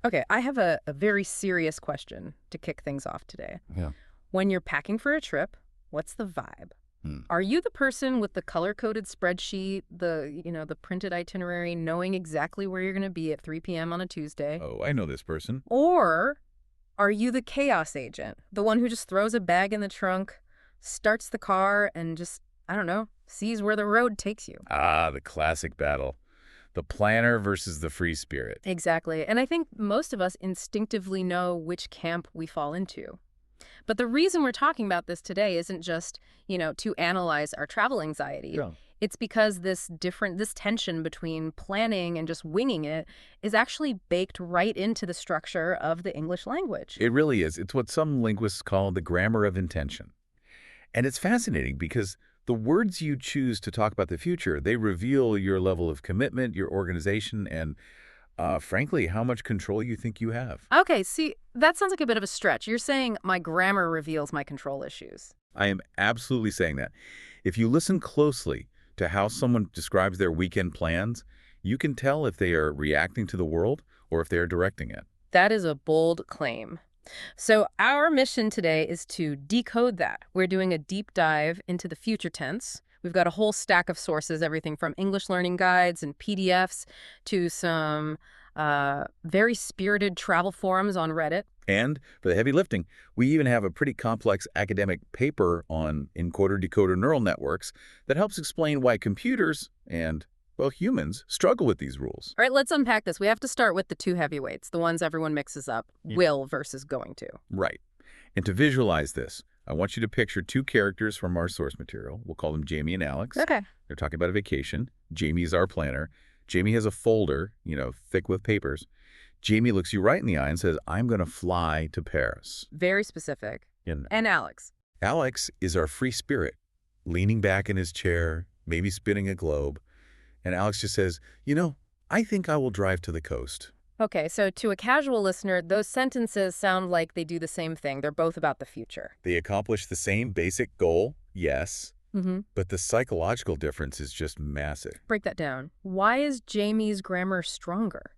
Okay, I have a very serious question to kick things off today. Yeah. When you're packing for a trip, what's the vibe? Hmm. Are you the person with the color-coded spreadsheet, the printed itinerary, knowing exactly where you're going to be at 3 p.m. on a Tuesday? Oh, I know this person. Or are you the chaos agent, the one who just throws a bag in the trunk, starts the car, and just, I don't know, sees where the road takes you? Ah, the classic battle. The planner versus the free spirit. Exactly. And I think most of us instinctively know which camp we fall into. But the reason we're talking about this today isn't just, to analyze our travel anxiety. Yeah. It's because this tension between planning and just winging it is actually baked right into the structure of the English language. It really is. It's what some linguists call the grammar of intention. And it's fascinating because the words you choose to talk about the future, they reveal your level of commitment, your organization, and frankly, how much control you think you have. Okay, see, that sounds like a bit of a stretch. You're saying my grammar reveals my control issues. I am absolutely saying that. If you listen closely to how someone describes their weekend plans, you can tell if they are reacting to the world or if they are directing it. That is a bold claim. So our mission today is to decode that. We're doing a deep dive into the future tense. We've got a whole stack of sources, everything from English learning guides and PDFs to some very spirited travel forums on Reddit. And for the heavy lifting, we even have a pretty complex academic paper on encoder-decoder neural networks that helps explain why computers and, well, humans struggle with these rules. All right, let's unpack this. We have to start with the two heavyweights, the ones everyone mixes up, will versus going to. Right. And to visualize this, I want you to picture two characters from our source material. We'll call them Jamie and Alex. Okay. They're talking about a vacation. Jamie is our planner. Jamie has a folder, thick with papers. Jamie looks you right in the eye and says, I'm going to fly to Paris. Very specific. And And Alex. Alex is our free spirit, leaning back in his chair, maybe spinning a globe. And Alex just says, I think I will drive to the coast. Okay, so to a casual listener, those sentences sound like they do the same thing. They're both about the future. They accomplish the same basic goal, yes, Mm-hmm. but the psychological difference is just massive. Break that down. Why is Jamie's grammar stronger?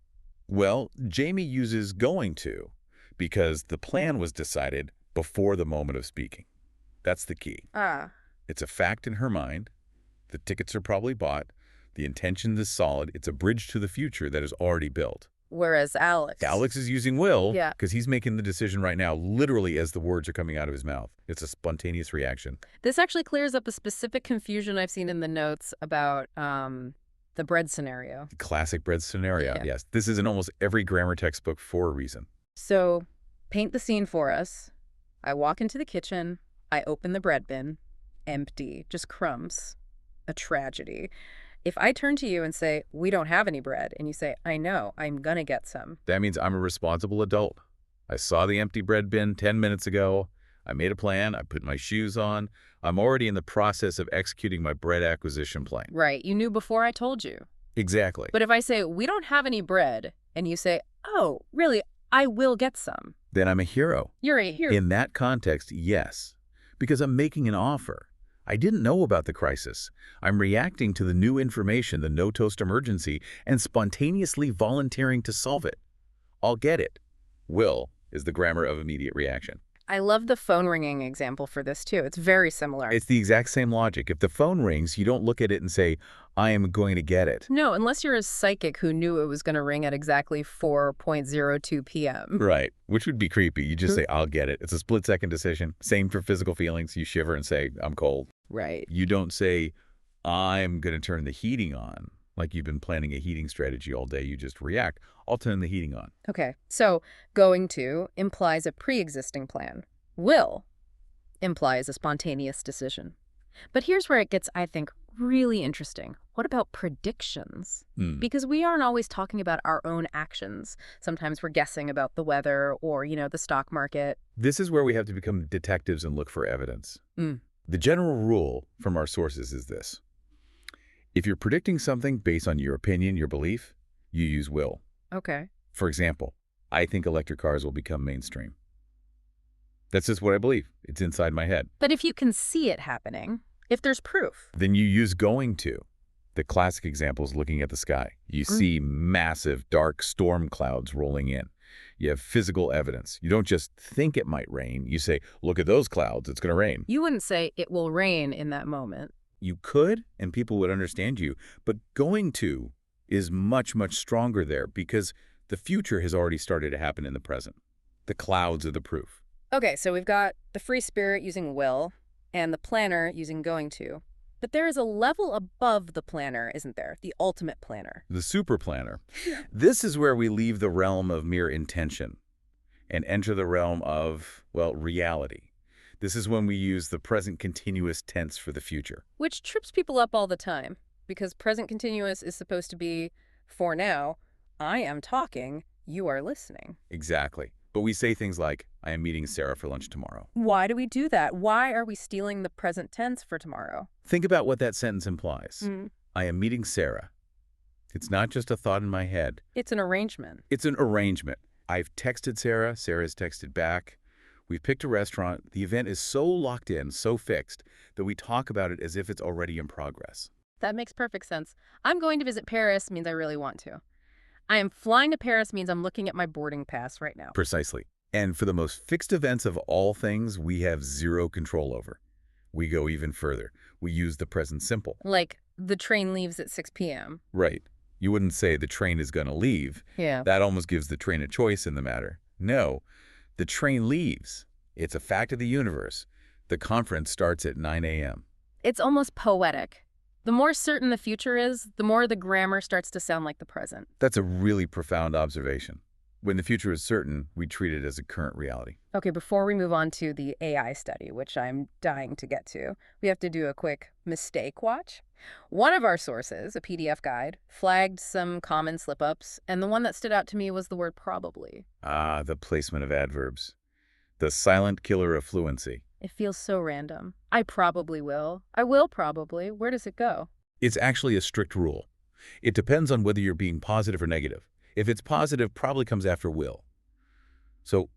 Well, Jamie uses going to because the plan was decided before the moment of speaking. That's the key. Ah. It's a fact in her mind. The tickets are probably bought. The intention is solid. It's a bridge to the future that is already built. Whereas Alex is using will Yeah. because he's making the decision right now, literally as the words are coming out of his mouth. It's a spontaneous reaction. This actually clears up a specific confusion I've seen in the notes about the bread scenario. Classic bread scenario. Yeah. Yes, this is in almost every grammar textbook for a reason. So paint the scene for us. I walk into the kitchen. I open the bread bin. Empty. Just crumbs. A tragedy. If I turn to you and say, we don't have any bread, and you say, I know, I'm gonna get some. That means I'm a responsible adult. I saw the empty bread bin 10 minutes ago. I made a plan. I put my shoes on. I'm already in the process of executing my bread acquisition plan. Right, you knew before I told you. Exactly. But if I say, we don't have any bread, and you say, oh, really, I will get some. Then I'm a hero. You're a hero. In that context, yes. Because I'm making an offer. I didn't know about the crisis. I'm reacting to the new information, the no-toast emergency, and spontaneously volunteering to solve it. I'll get it. Will is the grammar of immediate reaction. I love the phone ringing example for this, too. It's very similar. It's the exact same logic. If the phone rings, you don't look at it and say, I am going to get it. No, unless you're a psychic who knew it was going to ring at exactly 4:02 p.m. Right, which would be creepy. You just say, I'll get it. It's a split-second decision. Same for physical feelings. You shiver and say, I'm cold. Right. You don't say, I'm going to turn the heating on. Like you've been planning a heating strategy all day. You just react. I'll turn the heating on. Okay, so going to implies a pre-existing plan. Will implies a spontaneous decision. But here's where it gets, I think, really interesting. What about predictions? Because we aren't always talking about our own actions. Sometimes we're guessing about the weather or, the stock market. This is where we have to become detectives and look for evidence. The general rule from our sources is this. If you're predicting something based on your opinion, your belief, you use will. Okay. For example, I think electric cars will become mainstream. That's just what I believe. It's inside my head. But if you can see it happening, if there's proof. Then you use going to. The classic example is looking at the sky. You see massive dark storm clouds rolling in. You have physical evidence. You don't just think it might rain. You say, look at those clouds, it's going to rain. You wouldn't say it will rain in that moment. You could, and people would understand you, but going to is much, much stronger there because the future has already started to happen in the present. The clouds are the proof. Okay, so we've got the free spirit using will and the planner using going to. But there is a level above the planner, isn't there? The ultimate planner. The super planner. This is where we leave the realm of mere intention and enter the realm of, well, reality. This is when we use the present continuous tense for the future. Which trips people up all the time, because present continuous is supposed to be, for now, I am talking, you are listening. Exactly. But we say things like, I am meeting Sarah for lunch tomorrow. Why do we do that? Why are we stealing the present tense for tomorrow? Think about what that sentence implies. Mm. I am meeting Sarah. It's not just a thought in my head. It's an arrangement. It's an arrangement. I've texted Sarah. Sarah's texted back. We've picked a restaurant. The event is so locked in, so fixed, that we talk about it as if it's already in progress. That makes perfect sense. I'm going to visit Paris means I really want to. I am flying to Paris means I'm looking at my boarding pass right now. Precisely. And for the most fixed events of all things, we have zero control over. We go even further. We use the present simple. Like, the train leaves at 6 p.m. Right. You wouldn't say the train is going to leave. Yeah. That almost gives the train a choice in the matter. No, the train leaves. It's a fact of the universe. The conference starts at 9 a.m. It's almost poetic. The more certain the future is, the more the grammar starts to sound like the present. That's a really profound observation. When the future is certain, we treat it as a current reality. Okay, before we move on to the AI study, which I'm dying to get to, we have to do a quick mistake watch. One of our sources, a PDF guide, flagged some common slip-ups, and the one that stood out to me was the word probably. Ah, the placement of adverbs. The silent killer of fluency. It feels so random. I probably will. I will probably. Where does it go? It's actually a strict rule. It depends on whether you're being positive or negative. If it's positive, probably comes after will. So,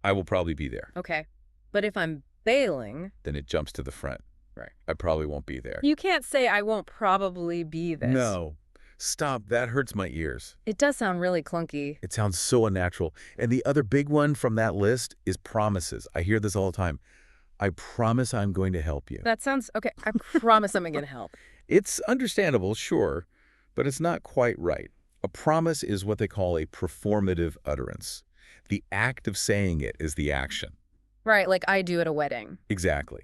I will probably be there. Okay. But if I'm bailing... Then it jumps to the front. Right. I probably won't be there. You can't say I won't probably be this. No. Stop. That hurts my ears. It does sound really clunky. It sounds so unnatural. And the other big one from that list is promises. I hear this all the time. I promise I'm going to help you. That sounds... Okay, I promise I'm going to help. It's understandable, sure, but it's not quite right. A promise is what they call a performative utterance. The act of saying it is the action. Right, like I do at a wedding. Exactly.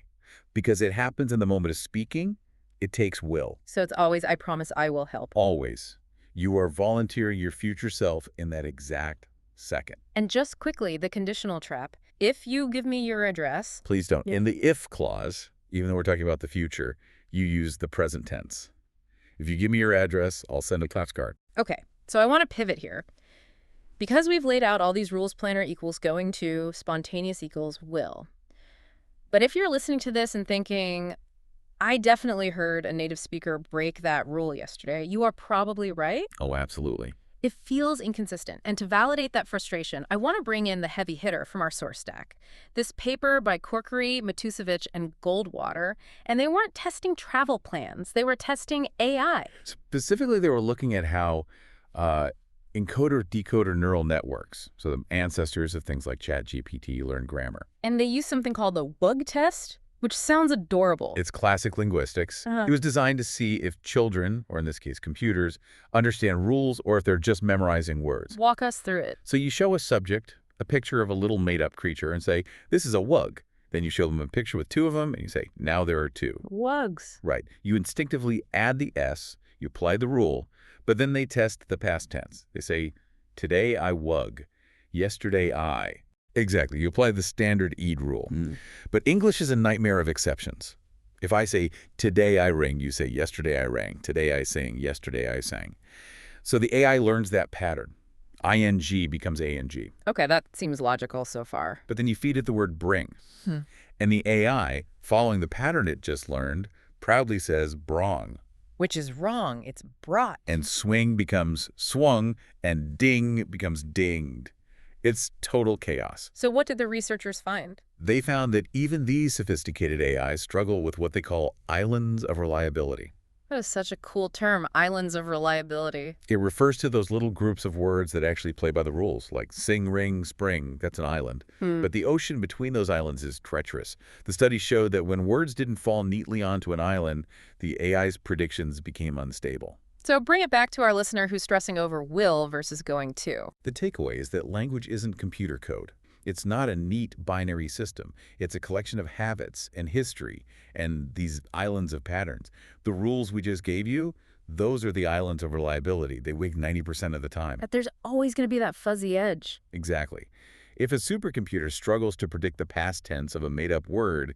Because it happens in the moment of speaking, it takes will. So it's always, I promise I will help. Always. You are volunteering your future self in that exact second. And just quickly, the conditional trap. If you give me your address... Please don't. Yeah. In the if clause, even though we're talking about the future, you use the present tense. If you give me your address, I'll send a claps card. Okay, so I want to pivot here. Because we've laid out all these rules, planner equals going to, spontaneous equals will. But if you're listening to this and thinking, I definitely heard a native speaker break that rule yesterday, you are probably right. Oh, absolutely. It feels inconsistent. And to validate that frustration, I want to bring in the heavy hitter from our source stack. This paper by Corkery, Matusevich, and Goldwater, and they weren't testing travel plans. They were testing AI. Specifically, they were looking at how encoder-decoder neural networks, so the ancestors of things like ChatGPT, learn grammar. And they used something called the WUG test, which sounds adorable. It's classic linguistics. It was designed to see if children, or in this case computers, understand rules or if they're just memorizing words. Walk us through it. So you show a subject a picture of a little made-up creature and say, this is a WUG. Then you show them a picture with two of them and you say, now there are two. WUGs. Right. You instinctively add the S, you apply the rule, but then they test the past tense. They say, today I WUG, yesterday I. Exactly. You apply the standard EAD rule. But English is a nightmare of exceptions. If I say, today I ring, you say, yesterday I rang. Today I sing, yesterday I sang. So the AI learns that pattern. ING becomes ANG. Okay, that seems logical so far. But then you feed it the word bring. And the AI, following the pattern it just learned, proudly says brong. Which is wrong. It's brought. And swing becomes swung, and ding becomes dinged. It's total chaos. So what did the researchers find? They found that even these sophisticated AIs struggle with what they call islands of reliability. That is such a cool term, islands of reliability. It refers to those little groups of words that actually play by the rules, like sing, ring, spring. That's an island. Hmm. But the ocean between those islands is treacherous. The study showed that when words didn't fall neatly onto an island, the AI's predictions became unstable. So bring it back to our listener who's stressing over will versus going to. The takeaway is that language isn't computer code. It's not a neat binary system. It's a collection of habits and history and these islands of patterns. The rules we just gave you, those are the islands of reliability. They wig 90% of the time. That there's always going to be that fuzzy edge. Exactly. If a supercomputer struggles to predict the past tense of a made-up word,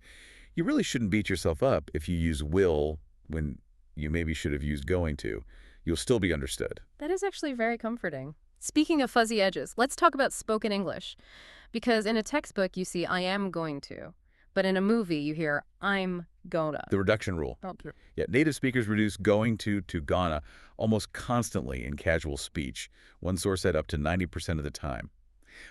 you really shouldn't beat yourself up if you use will when you maybe should have used going to. You'll still be understood. That is actually very comforting. Speaking of fuzzy edges, let's talk about spoken English. Because in a textbook, you see, I am going to. But in a movie, you hear, I'm gonna. The reduction rule. Okay. Yeah, native speakers reduce going to gonna almost constantly in casual speech. One source said up to 90% of the time.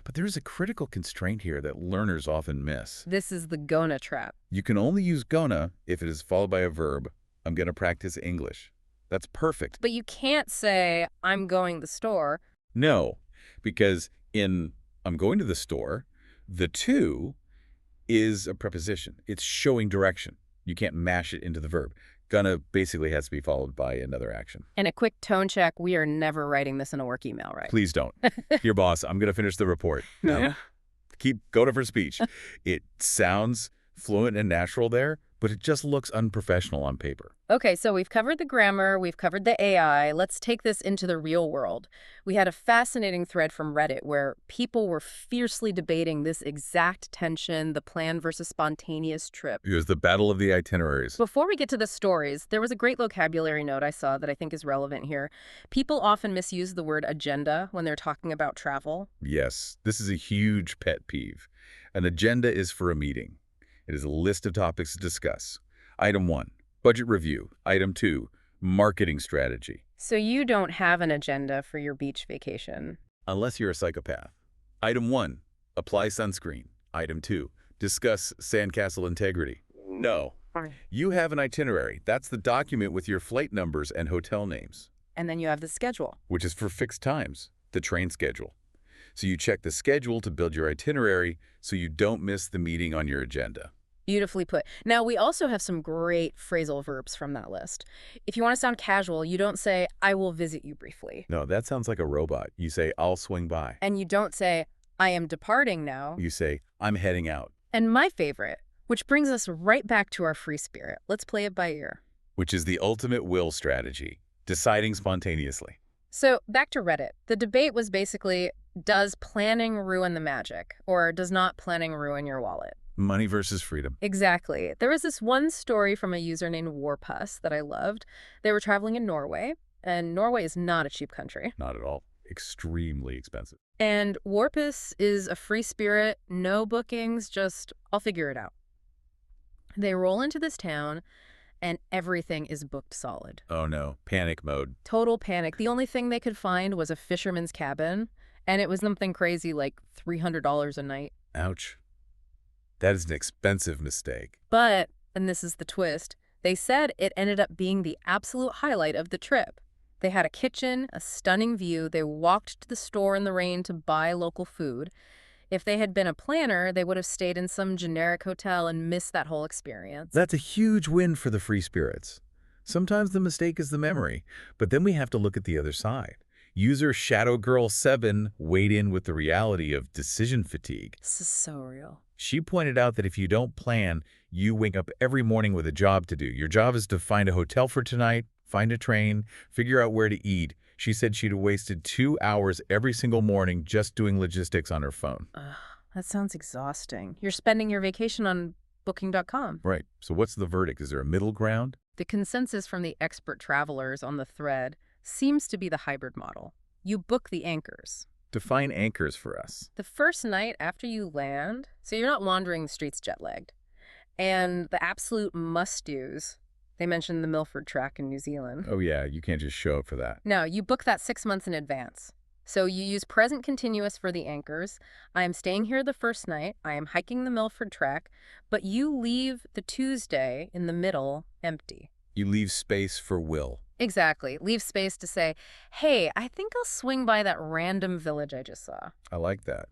But there is a critical constraint here that learners often miss. This is the gonna trap. You can only use gonna if it is followed by a verb. I'm going to practice English. That's perfect. But you can't say, I'm going to the store. No, because in I'm going to the store, the to is a preposition. It's showing direction. You can't mash it into the verb. Gonna basically has to be followed by another action. And a quick tone check, we are never writing this in a work email, right? Please don't. Your boss, I'm going to finish the report. Yeah. Keep going for speech. It sounds fluent and natural there, but it just looks unprofessional on paper. Okay, so we've covered the grammar, we've covered the AI. Let's take this into the real world. We had a fascinating thread from Reddit where people were fiercely debating this exact tension, the planned versus spontaneous trip. It was the battle of the itineraries. Before we get to the stories, there was a great vocabulary note I saw that I think is relevant here. People often misuse the word agenda when they're talking about travel. Yes, this is a huge pet peeve. An agenda is for a meeting. It is a list of topics to discuss. Item 1, budget review. Item 2, marketing strategy. So you don't have an agenda for your beach vacation. Unless you're a psychopath. Item 1, apply sunscreen. Item 2, discuss sandcastle integrity. No. You have an itinerary. That's the document with your flight numbers and hotel names. And then you have the schedule. Which is for fixed times, the train schedule. So you check the schedule to build your itinerary so you don't miss the meeting on your agenda. Beautifully put. Now, we also have some great phrasal verbs from that list. If you want to sound casual, you don't say, I will visit you briefly. No, that sounds like a robot. You say, I'll swing by. And you don't say, I am departing now. You say, I'm heading out. And my favorite, which brings us right back to our free spirit. Let's play it by ear. Which is the ultimate will strategy, deciding spontaneously. So back to Reddit. The debate was basically, does planning ruin the magic? Or does not planning ruin your wallet? Money versus freedom. Exactly. There was this one story from a user named Warpus that I loved. They were traveling in Norway, and Norway is not a cheap country. Not at all. Extremely expensive. And Warpus is a free spirit, no bookings, just I'll figure it out. They roll into this town, and everything is booked solid. Oh no, panic mode. Total panic. The only thing they could find was a fisherman's cabin, and it was something crazy like $300 a night. Ouch. That is an expensive mistake. But, and this is the twist, they said it ended up being the absolute highlight of the trip. They had a kitchen, a stunning view. They walked to the store in the rain to buy local food. If they had been a planner, they would have stayed in some generic hotel and missed that whole experience. That's a huge win for the free spirits. Sometimes the mistake is the memory, but then we have to look at the other side. User Shadow Girl 7 weighed in with the reality of decision fatigue. This is so real. She pointed out that if you don't plan, you wake up every morning with a job to do. Your job is to find a hotel for tonight, find a train, figure out where to eat. She said she'd wasted 2 hours every single morning just doing logistics on her phone. That sounds exhausting. You're spending your vacation on Booking.com. Right. So what's the verdict? Is there a middle ground? The consensus from the expert travelers on the thread seems to be the hybrid model. You book the anchors. Define anchors for us. The first night after you land, so you're not wandering the streets jet-lagged. And the absolute must-dos, they mentioned the Milford Track in New Zealand. Oh yeah, you can't just show up for that. No, you book that 6 months in advance. So you use present continuous for the anchors. I am staying here the first night. I am hiking the Milford Track. But you leave the Tuesday in the middle empty. You leave space for will. Exactly. Leave space to say, hey, I think I'll swing by that random village I just saw. I like that.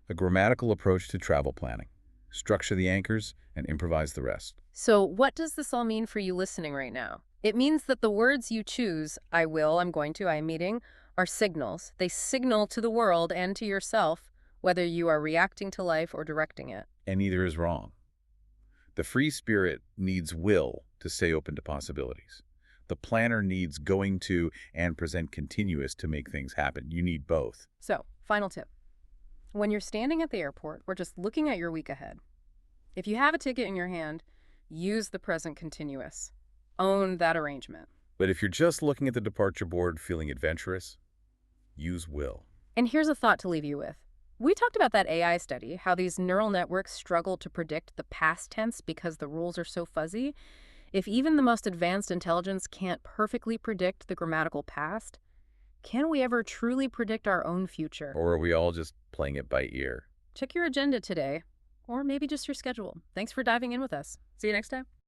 A grammatical approach to travel planning. Structure the anchors and improvise the rest. So what does this all mean for you listening right now? It means that the words you choose, I will, I'm going to, I am meeting, are signals. They signal to the world and to yourself whether you are reacting to life or directing it. And neither is wrong. The free spirit needs will to stay open to possibilities. The planner needs going to and present continuous to make things happen. You need both. So, final tip. When you're standing at the airport or just looking at your week ahead, if you have a ticket in your hand, use the present continuous. Own that arrangement. But if you're just looking at the departure board feeling adventurous, use will. And here's a thought to leave you with. We talked about that AI study, how these neural networks struggle to predict the past tense because the rules are so fuzzy. If even the most advanced intelligence can't perfectly predict the grammatical past, can we ever truly predict our own future? Or are we all just playing it by ear? Check your agenda today, or maybe just your schedule. Thanks for diving in with us. See you next time.